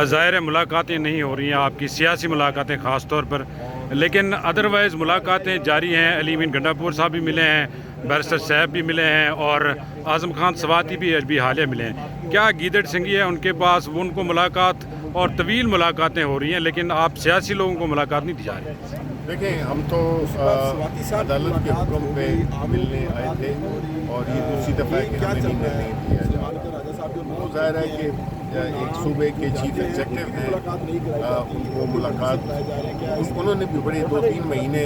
ظاہر ہے ملاقاتیں نہیں ہو رہی ہیں آپ کی، سیاسی ملاقاتیں خاص طور پر، لیکن ادروائز ملاقاتیں جاری ہیں۔ علی امین گنڈا پور صاحب بھی ملے ہیں، بیرسٹر صاحب بھی ملے ہیں، اور اعظم خان سواتی بھی ابھی حالیہ ملے ہیں۔ کیا گیدڑ سنگھی ہے ان کے پاس، وہ ان کو ملاقات اور طویل ملاقاتیں ہو رہی ہیں، لیکن آپ سیاسی لوگوں کو ملاقات نہیں دی جا رہی؟ دیکھیں، ہم تو عدالت کے حکم پہ ملنے آئے تھے، اور یہ دوسری دفعہ ہے کہ ہمیں نہیں ملنے دیا جا رہا۔ وہ ظاہر ہے کہ ایک صوبے کے چیف ایگزیکٹو ہیں، ان کو ملاقات انہوں نے بھی بڑے 2-3 مہینے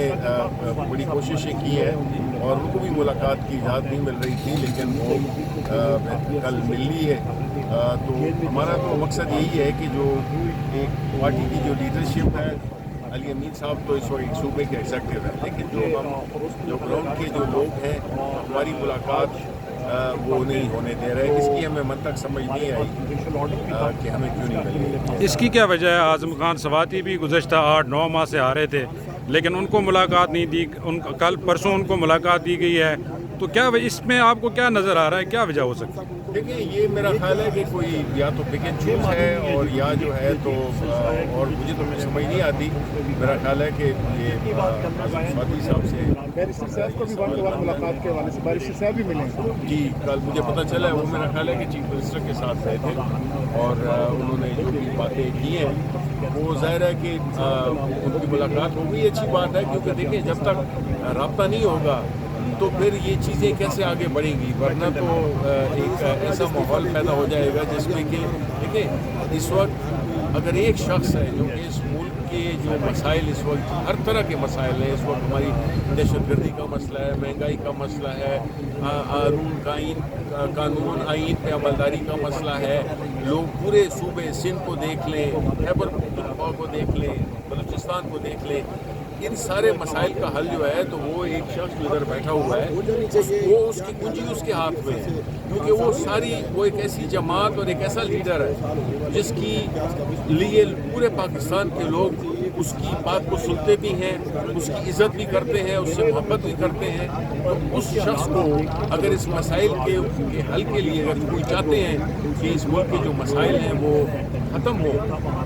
بڑی کوششیں کی ہیں، اور ان کو بھی ملاقات کی اجازت نہیں مل رہی تھی، لیکن وہ کل مل لی ہے۔ تو ہمارا تو مقصد یہی ہے کہ جو ایک پارٹی کی جو لیڈرشپ ہے، علی امین صاحب تو اس وقت ایک صوبے کے ایگزیکٹو ہیں، لیکن جو گراؤنڈ کے جو لوگ ہیں، ہماری ملاقات وہ نہیں ہونے دے رہے۔ اس کی ہمیں منطق سمجھ نہیں آئی کہ ہمیں کیوں نہیں مل رہی۔ اس کی کیا وجہ ہے؟ اعظم خان سواتی بھی گزشتہ 8-9 ماہ سے آ رہے تھے، لیکن ان کو ملاقات نہیں دی، کل پرسوں ان کو ملاقات دی گئی ہے، تو کیا اس میں آپ کو کیا نظر آ رہا ہے، کیا وجہ ہو سکتی ہے؟ دیکھیں، یہ میرا خیال ہے کہ کوئی یا تو پک اینڈ چوز ہے، اور یا جو ہے تو اور مجھے تو سمجھ نہیں آتی۔ میرا خیال ہے کہ یہ سواتی صاحب سے بیرسٹر صاحب کو بھی ملاقات کے حوالے سے بیرسٹر صاحب بھی ملے ہیں۔ جی، کل مجھے پتہ چلا ہے، وہ میرا خیال ہے کہ چیف منسٹر کے ساتھ گئے تھے، اور انہوں نے جو بھی باتیں کی ہیں، وہ ظاہر ہے کہ ان کی ملاقات ہو گئی، اچھی بات ہے، کیونکہ دیکھیں جب تک رابطہ نہیں ہوگا تو پھر یہ چیزیں کیسے آگے بڑھیں گی، ورنہ تو ایک ایسا ماحول پیدا ہو جائے گا جس میں کہ دیکھیں اس وقت اگر ایک شخص ہے جو کہ اس ملک کے جو مسائل اس وقت ہر طرح کے مسائل ہیں، اس وقت ہماری دہشت گردی کا مسئلہ ہے، مہنگائی کا مسئلہ ہے، قانون آئین پہ عملداری کا مسئلہ ہے، لوگ پورے صوبے سندھ کو دیکھ لیں، خیبر پختونخوا کو دیکھ لیں، بلوچستان کو دیکھ لیں، ان سارے مسائل کا حل جو ہے تو وہ ایک شخص جو ادھر بیٹھا ہوا ہے، وہ اس کی کنجی اس کے ہاتھ میں ہے، کیونکہ وہ ایک ایسی جماعت اور ایک ایسا لیڈر ہے جس کی لیے پورے پاکستان کے لوگ اس کی بات کو سنتے بھی ہیں، اس کی عزت بھی کرتے ہیں، اس سے محبت بھی کرتے ہیں۔ تو اس شخص کو اگر اس مسائل کے حل کے لیے اگر کوئی چاہتے ہیں کہ اس ملک کے جو مسائل ہیں وہ ختم ہو،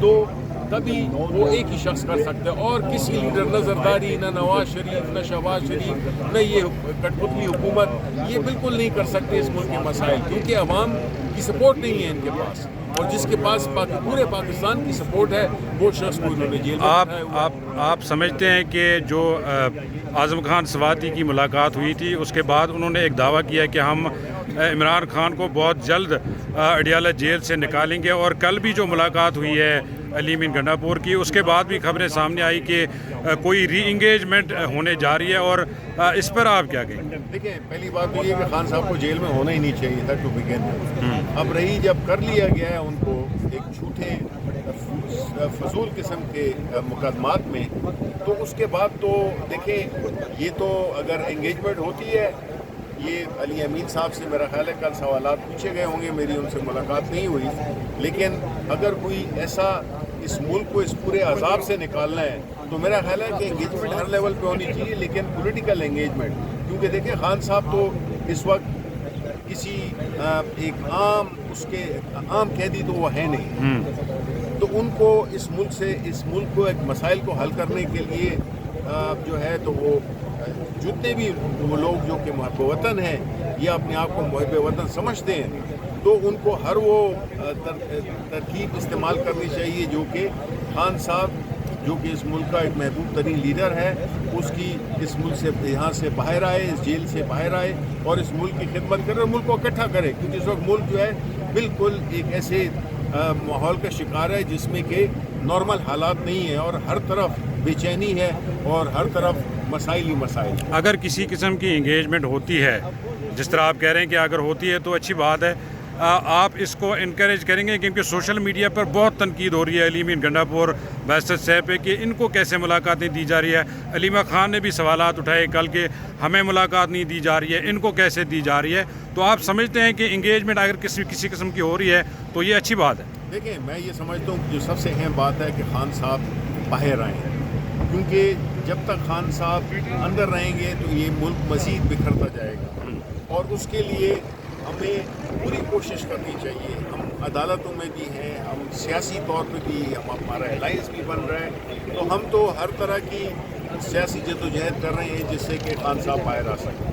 تو تبھی وہ ایک ہی شخص کر سکتا ہے، اور کسی لیڈر، نہ زرداری، نہ نواز شریف، نہ شہباز شریف، نہ یہ کٹپتلی حکومت، یہ بالکل نہیں کر سکتے اس ملک کے مسائل، کیونکہ عوام کی سپورٹ نہیں ہے ان کے پاس، اور جس کے پاس پورے پاکستان کی سپورٹ ہے وہ شخص کو انہوں نے جیل میں بٹھایا ہوا ہے۔ آپ سمجھتے ہیں کہ جو اعظم خان سواتی کی ملاقات ہوئی تھی، اس کے بعد انہوں نے ایک دعویٰ کیا کہ ہم عمران خان کو بہت جلد اڈیالہ جیل سے نکالیں گے، اور کل بھی جو ملاقات ہوئی ہے علی امین گنڈا پور کی، اس کے بعد بھی خبریں سامنے آئی کہ کوئی ری انگیجمنٹ ہونے جا رہی ہے، اور اس پر آپ کیا کہیں گے؟ دیکھیں، پہلی بات تو یہ کہ خان صاحب کو جیل میں ہونا ہی نہیں چاہیے تھا ٹو بگن میں۔ اب رہی جب کر لیا گیا ہے ان کو ایک جھوٹے فضول قسم کے مقدمات میں، تو اس کے بعد تو دیکھیں، یہ تو اگر انگیجمنٹ ہوتی ہے، یہ علی امین صاحب سے میرا خیال ہے کل سوالات پوچھے گئے ہوں گے، میری ان سے ملاقات نہیں ہوئی، لیکن اگر کوئی ایسا اس ملک کو اس پورے عذاب سے نکالنا ہے تو میرا خیال ہے کہ انگیجمنٹ ہر لیول پہ ہونی چاہیے، لیکن پولیٹیکل انگیجمنٹ، کیونکہ دیکھیں خان صاحب تو اس وقت کسی ایک عام قیدی تو وہ ہے نہیں، تو ان کو اس ملک کو ایک مسائل کو حل کرنے کے لیے جو ہے تو وہ جتنے بھی وہ لوگ جو کہ محب وطن ہیں یا اپنے آپ کو محب وطن سمجھتے ہیں، تو ان کو ہر وہ ترکیب استعمال کرنی چاہیے جو کہ خان صاحب جو کہ اس ملک کا ایک محبوب ترین لیڈر ہے، اس کی اس ملک سے یہاں سے باہر آئے، اس جیل سے باہر آئے، اور اس ملک کی خدمت کرے اور ملک کو اکٹھا کرے، کیونکہ اس وقت ملک جو ہے بالکل ایک ایسے ماحول کا شکار ہے جس میں کہ نارمل حالات نہیں ہیں، اور ہر طرف بے چینی ہے، اور ہر طرف مسائل ہی مسائل۔ اگر کسی قسم کی انگیجمنٹ ہوتی ہے، جس طرح آپ کہہ رہے ہیں کہ اگر ہوتی ہے تو اچھی بات ہے، آپ اس کو انکریج کریں گے؟ کیونکہ سوشل میڈیا پر بہت تنقید ہو رہی ہے علی امین گنڈا پور بیرسٹر صاحب پہ کہ ان کو کیسے ملاقاتیں دی جا رہی ہے۔ علیمہ خان نے بھی سوالات اٹھائے کل کہ ہمیں ملاقات نہیں دی جا رہی ہے، ان کو کیسے دی جا رہی ہے؟ تو آپ سمجھتے ہیں کہ انگیجمنٹ اگر کسی قسم کی ہو رہی ہے تو یہ اچھی بات ہے؟ دیکھیں، میں یہ سمجھتا ہوں کہ جو سب سے اہم بات ہے کہ خان صاحب باہر آئیں، کیونکہ جب تک خان صاحب اندر رہیں گے تو یہ ملک مزید بکھرتا جائے گا، اور اس کے لیے ہمیں پوری کوشش کرنی چاہیے۔ عدالتوں میں بھی ہیں، ہم سیاسی طور پہ بھی ہمارا الائنس بھی بن رہا ہے، تو ہم تو ہر طرح کی سیاسی جدوجہد کر رہے ہیں جس سے کہ خان صاحب باہر آ سکیں.